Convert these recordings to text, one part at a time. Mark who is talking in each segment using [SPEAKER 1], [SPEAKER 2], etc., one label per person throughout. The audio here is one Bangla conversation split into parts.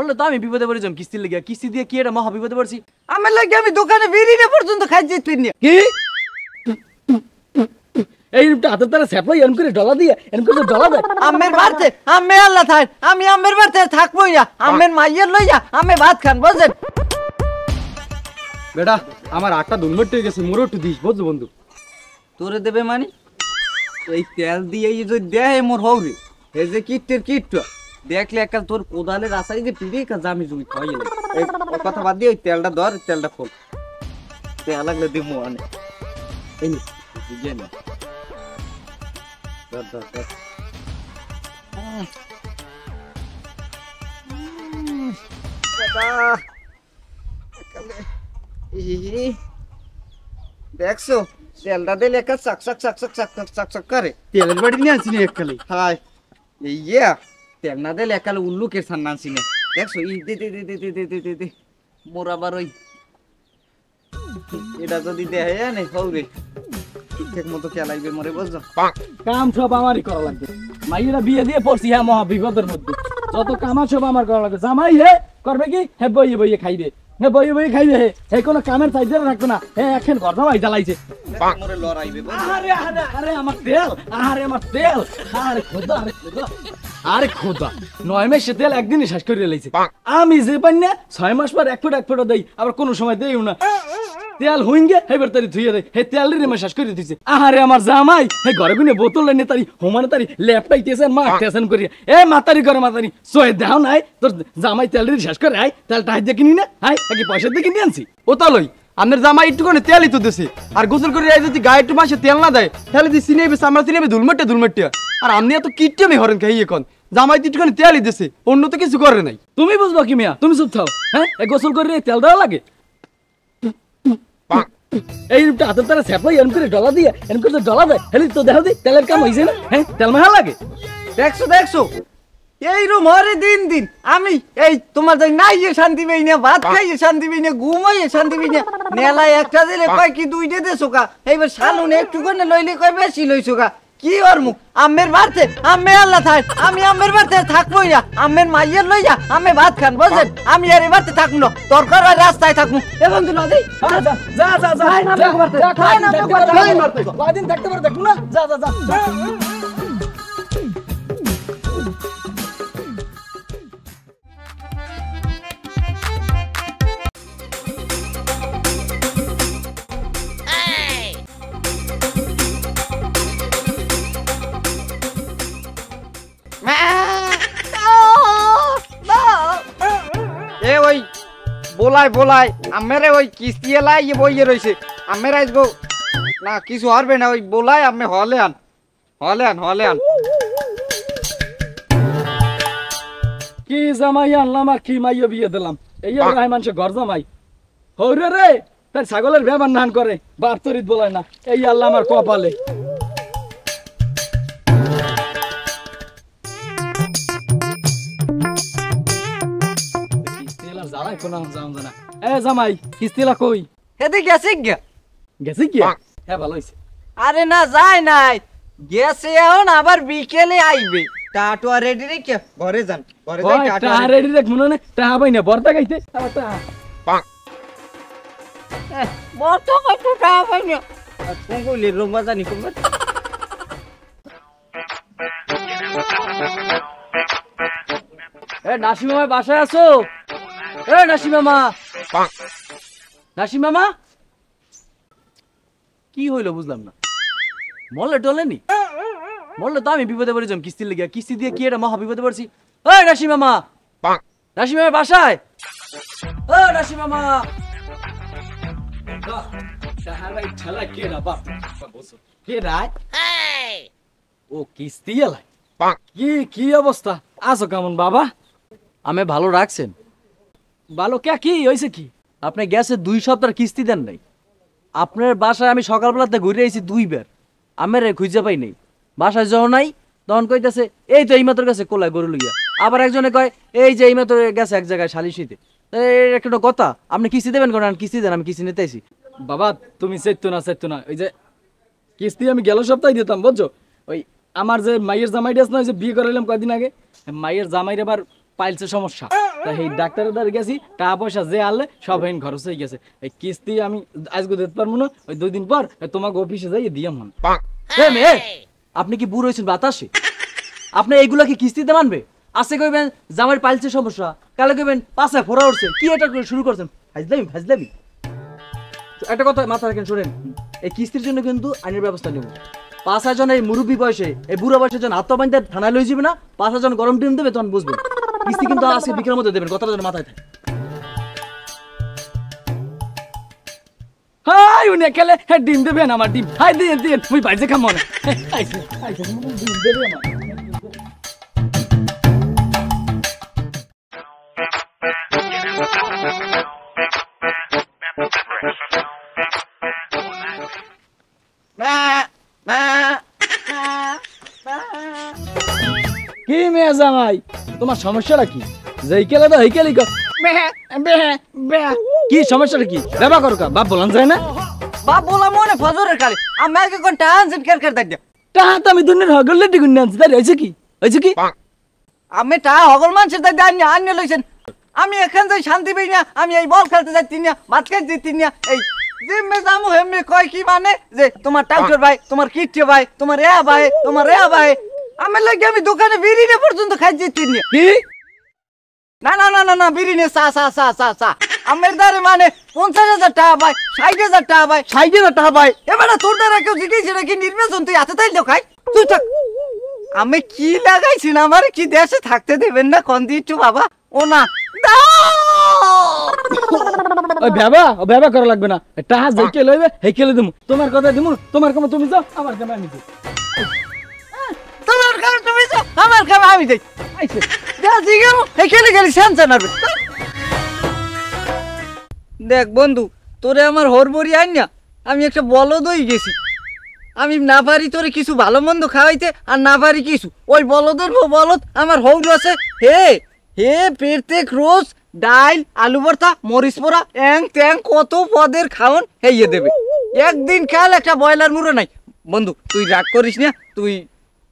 [SPEAKER 1] বললে তো আমি বিপদে পড়ে যাম কিস্তি লেগে কিস্তি দিয়ে কি এটা মহা বিপদে পড়ছি
[SPEAKER 2] আমার লাগে আমি দোকানে বেরিয়ে পর্যন্ত খাই যেতে না
[SPEAKER 3] কি এই রূপটা হাতের তারা স্যাপলাই এরকম করে ডলা দিয়ে এরকম করে ডলা দেয়
[SPEAKER 2] আমের বাড়তে আমি আল্লাহ থাই আমি আমের বাড়তে থাকবো ইয়া আমের মাইয়ের লইয়া আমি ভাত খান বুঝছেন
[SPEAKER 1] বেটা আমার আটটা দুলমেট হয়ে গেছে মোরও একটু দিস বুঝছো বন্ধু
[SPEAKER 2] তোরে দেবে মানে এই তেল দিয়ে যদি দেয় মোর হৌরে এই যে কিটের কিটটা দেখলে একটা তোর কোদালের আশাই যে পিড়ে জামি জমি খাইয়ে এই কথা বাদ দিয়ে ওই তেলটা ধর তেলটা খোল তেল লাগলে দিব মানে এই নে বুঝে না ধর ধর ধর দেখছো তেলটা দিলে একটা চাক চাক চাক চাক চাক চাক চাক চাক করে
[SPEAKER 1] তেলের বাড়ি নিয়ে আনছি না এককালে
[SPEAKER 2] হাই ইয়া তেল না দিলে একালে উল্লুকের সান আনছি না দেখছো ই দে দে দে দে দে দে দে দে মোর আবার ওই এটা যদি দেয় না হৌরে ঠিক মতো খেলাইবে মরে বুঝছো
[SPEAKER 3] কাম সব আমারই করা লাগবে মাইয়েরা বিয়ে দিয়ে পড়ছি হ্যাঁ মহা বিপদের মধ্যে যত কামা সব আমার করা লাগবে জামাই হে করবে কি হে বইয়ে বইয়ে খাইবে হে বইয়ে বইয়ে খাইবে হে কোনো কামের চাইতে রাখবে না হে এখন ঘর জামাই জ্বালাইছে
[SPEAKER 2] মরে লড়াইবে
[SPEAKER 3] আরে আরে আরে আমার তেল আরে আমার তেল আরে খোদা আরে খোদা আরে খোদা 9 মাসে তেল একদিনই শেষ করে লাইছে আমি যে পাই না 6 মাস পর এক ফোঁটা দেই আবার কোনো সময় দেইও না তেল হইঙ্গে হেবার তারি ধুইয়া দেয় হে তেল রে মা শেষ করে দিছে আরে আমার জামাই হে ঘরে গুনে বোতল লইনে তারি হোমানে তারি ল্যাপটাইতেছেন মা টেনশন করি এ মাতারি করে মাতারি সয় দাও নাই তোর জামাই তেল রে শেষ করে আই তেলটা হাই দেখিনি না হাই কি পয়সা দিয়ে কিনে আনছি
[SPEAKER 1] ও তা লই আপনার জামাই একটু করে তেলই তো দিছে আর গোসল করে যদি গায়ে একটু মাসে তেল না দেয় তাহলে দি সিনেবে আমরা সিনেবে দুলমেটে আর আপনি এত কিটে আমি হরেন খাই এখন জামাই তো একটু করে তেলই দিছে অন্য তো কিছু করে নাই
[SPEAKER 3] তুমি বুঝবা কি মিয়া তুমি চুপ থাও হ্যাঁ এ গোসল করে তেল দেওয়া লাগে এই রূপটা হাতের তারা স্যাপলাই এরকম করে ডলা দিয়ে এরকম করে ডলা দেয় হেলি তো দেখা দিই তেলের কাম হয়েছে না হ্যাঁ তেল মাহা লাগে
[SPEAKER 2] দেখছো দেখছো এই রুম হরে দিন দিন আমি এই তোমার যাই নাইয়ে শান্তি পাই না ভাত খাইয়ে শান্তি পাই না ঘুমাইয়ে শান্তি পাই না নেলায় একটা দিলে কয় কি দুইটা দেছো কা এইবার শালুনে একটু করে লইলে কয় বেশি লইছো কা কি ওর মুখ আমের বাড়তে আমি আল্লাহ থাই আমি আমের বাড়তে থাকবো ইয়া আমের মাইয়ের লইয়া আমি ভাত খান বুঝছেন আমি আর এই বাড়তে থাকবো না দরকার হয় রাস্তায় থাকবো এখন তো নদী
[SPEAKER 3] যা যা যা কয়দিন থাকতে পারে দেখো না যা যা যা
[SPEAKER 2] এ ওই বলাই বলাই আমেরে ওই কিস্তি এলাই বইয়ে রইছে আমের আইসবো না কিছু হারবে না ওই বলাই আমি হলে আন
[SPEAKER 3] কি জামাই আনলাম আর কি মাইয়া বিয়ে দিলাম এই রায় মানুষ ঘর জামাই হৌরে রে তার ছাগলের ব্যবহার নান করে বাপ তরিত বলায় না এই আল্লাহ আমার কপালে জামাই কিস্তিলা কই
[SPEAKER 2] এতে গেছে
[SPEAKER 3] গেছে কি হ্যাঁ ভালো হয়েছে
[SPEAKER 2] আরে না যায় নাই গেছে এখন আবার বিকেলে আইবে টাটুয়া রেডি রেখে ঘরে যান ঘরে যাই টাটুয়া
[SPEAKER 3] রেডি রাখ মনে না টাহা পাই না বর্তা খাইতে
[SPEAKER 2] বর্তা কত টাহা পাই না কোন কইলে রুমা জানি কোন
[SPEAKER 1] এ নাসিম মামা বাসায় আছো এ নাসিম মামা কি হইলো বুঝলাম না মরলে টলেনি মরলে তো আমি বিপদে পড়ে যাম কিস্তি লেগে কিস্তি দিয়ে কি এটা মহা বিপদে পড়ছি এ নাসিম মামা বাসায় ও নাসিম মামা
[SPEAKER 3] ও কিস্তি এলাই কি অবস্থা আছো কেমন বাবা
[SPEAKER 1] আমি ভালো রাখছেন
[SPEAKER 3] ভালো কে কি হয়েছে কি
[SPEAKER 1] আপনি গ্যাসে 2 সপ্তাহ কিস্তি দেন নাই আপনার বাসায় আমি সকালবেলাতে ঘুরে আইছি 2 বার আমের খুঁজে পাই নাই বাসায় যাও নাই তখন কইতাছে এই তো এই মাত্র গেছে কোলায় গরু লইয়া আবার একজনে কয় এই যে এই মাত্র গেছে এক জায়গায় শালিশিতে একটা কথা আপনি কিস্তি দেবেন কোন কিস্তি দেন আমি কিস্তি নিতে আইছি
[SPEAKER 3] বাবা তুমি চাইতো না ওই যে কিস্তি আমি গেল সপ্তাহে দিতাম বুঝছো ওই আমার যে মাইয়ের জামাইটা আছে না যে বিয়ে করাইলাম কয়দিন আগে মাইয়ের জামাইর আবার পাইলসের সমস্যা। তা এই ডাক্তারের দ্বারা গেছি, টাকা পয়সা যে আনলে সব হেন খরচ হয়ে গেছে। এই কিস্তি আমি আজকে দিতে পারবো না, ওই 2 দিন পর তোমাকে অফিসে যাই দিয়ে মন।
[SPEAKER 1] এ মেয়ে, আপনি কি বুড়ো হয়েছেন বাতাসে? আপনি এইগুলা কি কিস্তিতে মানবে? আজকে কইবেন জামাই পাইলসের সমস্যা, কালে কইবেন পাশে ফোড়া উঠছে, কি এটা করে শুরু করছেন? ফাজলামি। একটা কথা মাথা রাখেন, শোনেন, এই কিস্তির জন্য কিন্তু আইনের ব্যবস্থা নেব। 5 জন এই মুরব্বী বয়সে, এই বুড়ো বয়সে জন হাত বান্ধে থানায় লই যাবে না, 5 জন গরম ডিম দেবে, তখন বুঝবেন। কিস্তি কিন্তু আজকে বিকেলের মধ্যে দেবেন, কথাটা যেন মাথায় থাকে।
[SPEAKER 3] হাই উনি খেলে ডিম দেবেন আমার ডিম, হাই দিয়ে তুমি বাইজে খামো না, ডিম দেবে আমার। কি মেয়ে জামাই, তোমার সমস্যাটা কি? যেই কেলে তো হেইকেলি কি সমস্যাটা কি? ব্যবহার করো কা, বাপ বলান যায় না?
[SPEAKER 2] বাপ বলা মনে ফজরের কালে আমি আগে কোন টানছেন কের দাই
[SPEAKER 3] টাহা তো আমি দুনিয়ার হগলে টিকুন আনছি, তাই হয়েছে কি?
[SPEAKER 2] আমি টা হগল মানুষের দাই আন্য লইছেন। আমি এখান থেকে শান্তি পাই না, আমি এই বল খেলতে যাচ্ছি না, ভাত খাইতে যাচ্ছি না। এই জিম্মে জামু হেমে কয় কি মানে যে তোমার টাউটার ভাই, তোমার কিট্টে ভাই, তোমার এ ভাই, তোমার এ ভাই। আমার লাগে আমি দোকানে বিরিনে পর্যন্ত খাই যেতে না।
[SPEAKER 3] কি?
[SPEAKER 2] না বিরিনে সা আমার দ্বারে মানে 50,000 টাকা ভাই, 60,000 টাকা ভাই, 60,000 টাকা ভাই। এবারে তোর দ্বারা কেউ জিজ্ঞেস নাকি নির্বাচন তুই হাতে তাই দেখাই তুই থাক। আমি কি লাগাইছি না, আমার কি দেশে থাকতে দেবেন না কোন দিচ্ছু বাবা? ও না
[SPEAKER 3] ওই ব্যবহার করা লাগবে না, টাহা যেই কে লইবে হেই কেলে দিমু। তোমার কথা দিমু, তোমার কাম তুমি যাও, আমার কাম আমি যাই।
[SPEAKER 2] তোমার কাম তুমি যাও, আমার কাম আমি যাই। আইছে দাজি গেল এই খেলে শানশান আরবে। দেখ বন্ধু, তোরে আমার হরবরি আইন না, আমি একটা বলদ হয়ে গেছি। আমি না পারি তোরে কিছু ভালো মন্দ খাওয়াইতে, আর না পারি কিছু। ওই বলদের বলদ আমার হৌর আছে। হে প্রত্যেক রোজ ডাইল, আলু ভর্তা, মরিচ পোড়া, এং ট্যাং কত পদের খাওন হেইয়ে দেবে। একদিন খেয়াল একটা ব্রয়লার মুড়ো নাই। বন্ধু তুই রাগ করিস না, তুই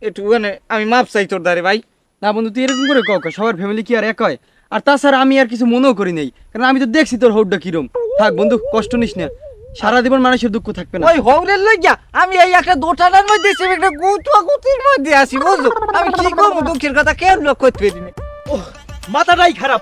[SPEAKER 2] একটু মানে আমি মাপ চাই তোর দ্বারে ভাই।
[SPEAKER 4] না বন্ধু, তুই এরকম করে কক, সবার ফ্যামিলি কি আর এক হয়? আর তাছাড়া আমি আর কিছু মনেও করি নাই, কারণ আমি তো দেখছি তোর হৌডটা কিরম। থাক বন্ধু, কষ্ট নিস না, সারা জীবন মানুষের দুঃখ থাকবে না।
[SPEAKER 2] ওই হৌরের লইয়া আমি এই একটা দোটানার মধ্যে একটা গুতির মধ্যে আছি, বুঝলো? আমি কি করবো, দুঃখের কথা কেউ লোক করতে পারি না।
[SPEAKER 4] মাথাটাই খারাপ।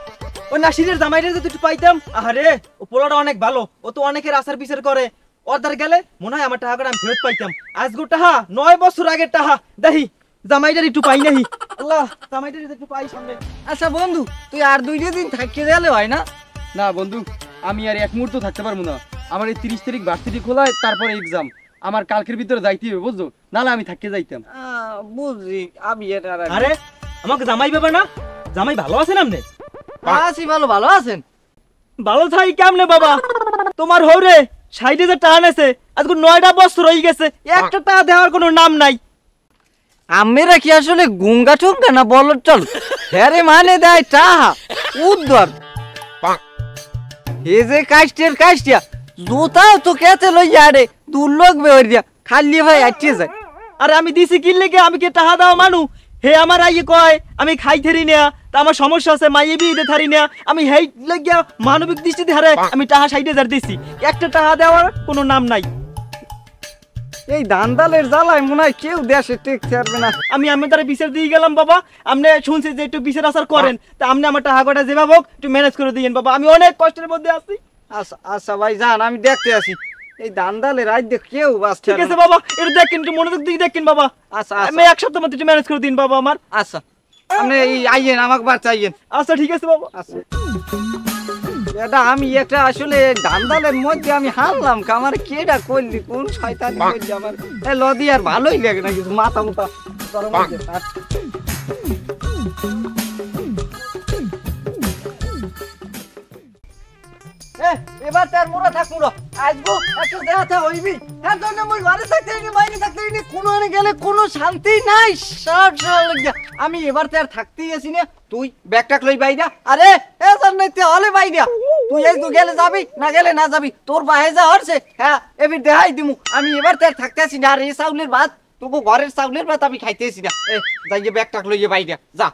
[SPEAKER 4] ওই নাসিরের জামাইটা যদি একটু পাইতাম, আহারে ও পোলাটা অনেক ভালো, ও তো অনেকের আচার বিচার করে। ওর দ্বার গেলে মনে হয় আমার টাকাটা আমি ফেরত পাইতাম। আজগো টাহা 9 বছর আগের টাহা দেখি জামাইটার একটু পাই নাহি। আল্লাহ, জামাইটার একটু পাই সামনে।
[SPEAKER 2] আচ্ছা বন্ধু, তুই আর 2 দিন থাকিয়ে গেলে হয় না?
[SPEAKER 4] না বন্ধু, আমি আর এক মুহূর্ত থাকতে পারবো না। আমার এই 30 তারিখ ভার্সিটি খোলায়, তারপরে এক্সাম। আমার কালকের ভিতরে যাইতে হবে, বুঝছো? নাহলে আমি থাকতে যাইতাম।
[SPEAKER 2] বুঝি আমি এটা
[SPEAKER 4] আরে আমাকে জামাই ব্যাপার না, জামাই ভালো আছেন আপনি?
[SPEAKER 2] আছি, ভালো আছেন?
[SPEAKER 4] ভালো থাই কেমনে বাবা? তোমার হৌরে 60,000 টাকা নেছে, আজকে 9টা বছর হয়ে গেছে, একটা টাকা দেওয়ার কোনো নাম নাই।
[SPEAKER 2] আমেরা কি আসলে গুঙ্গা ঠুঙ্গা না বলদ চল? হ্যাঁ মানে দেয় টাহা উদ্ধার। হে যে কাস্টিয়া জুতাও তো কেতে লইয়া রে, দুর্লভ বেহরিয়া খালি ভাই আটকে যায়।
[SPEAKER 4] আরে আমি দিছি কি লেগে? আমি কি টাকা দাও মানু? হে আমার আইয়ে কয় আমি খাই থারি না, তা আমার সমস্যা আছে, মাইয়ে বিয়ে থারি না। আমি হেই লাগিয়া মানবিক দৃষ্টিতে হারে আমি টাকা 60,000 দিছি, একটা টাকা দেওয়ার কোনো নাম নাই।
[SPEAKER 2] এই দান্দালের জ্বালায় মনে হয় কেউ দেশে টেকতে পারবে না।
[SPEAKER 4] আমি তারা বিচার দিয়ে গেলাম বাবা। আপনি শুনছি যে একটু বিচার আচার করেন, তা আপনি আমার টাকা কটা যেভাবে হোক একটু ম্যানেজ করে দিয়েন বাবা, আমি অনেক কষ্টের মধ্যে আছি।
[SPEAKER 2] আচ্ছা ভাই যান, আমি দেখতে আসি। এই দান্দালের রাত দেখ কেউ বাঁচতে
[SPEAKER 4] ঠিক আছে বাবা, একটু দেখেন, একটু মনোযোগ দিয়ে দেখেন বাবা।
[SPEAKER 2] আচ্ছা
[SPEAKER 4] আমি এক সপ্তাহ মধ্যে একটু ম্যানেজ করে দিন বাবা আমার।
[SPEAKER 2] আচ্ছা আপনি এই আইয়েন, আমাকে বার চাইয়েন।
[SPEAKER 4] আচ্ছা ঠিক আছে বাবা।
[SPEAKER 2] আচ্ছা এটা আমি একটা আসলে দান্দালের মধ্যে আমি হারলাম, আমার কেডা করলি, কোন শয়তানি করলি আমার। লদি আর ভালোই লাগে না কিছু, মাথা মুথা গরম হয়ে যায়। এবার তার মোরা থাক মোরা আসবো, একটা দেখা হইবি। তার জন্য মই ঘরে থাকতে বাইরে থাকতে কোনো গেলে কোনো শান্তি নাই। আমি এবার তার থাকতেই আছি না। তুই ব্যাগটাক লই বাইরা। আরে এ জান্নাতে হলে বাইরা, তুই এই তো গেলে যাবি, না গেলে না যাবি, তোর বাহে যা হরছে। হ্যাঁ এবার দেখাই দিমু। আমি এবার তার থাকতে আছি না। আর এই চাউলের ভাত, তোকে ঘরের চাউলের ভাত আমি খাইতেছি না। যাইয়ে ব্যাগটাক লইয়ে বাইরা যা।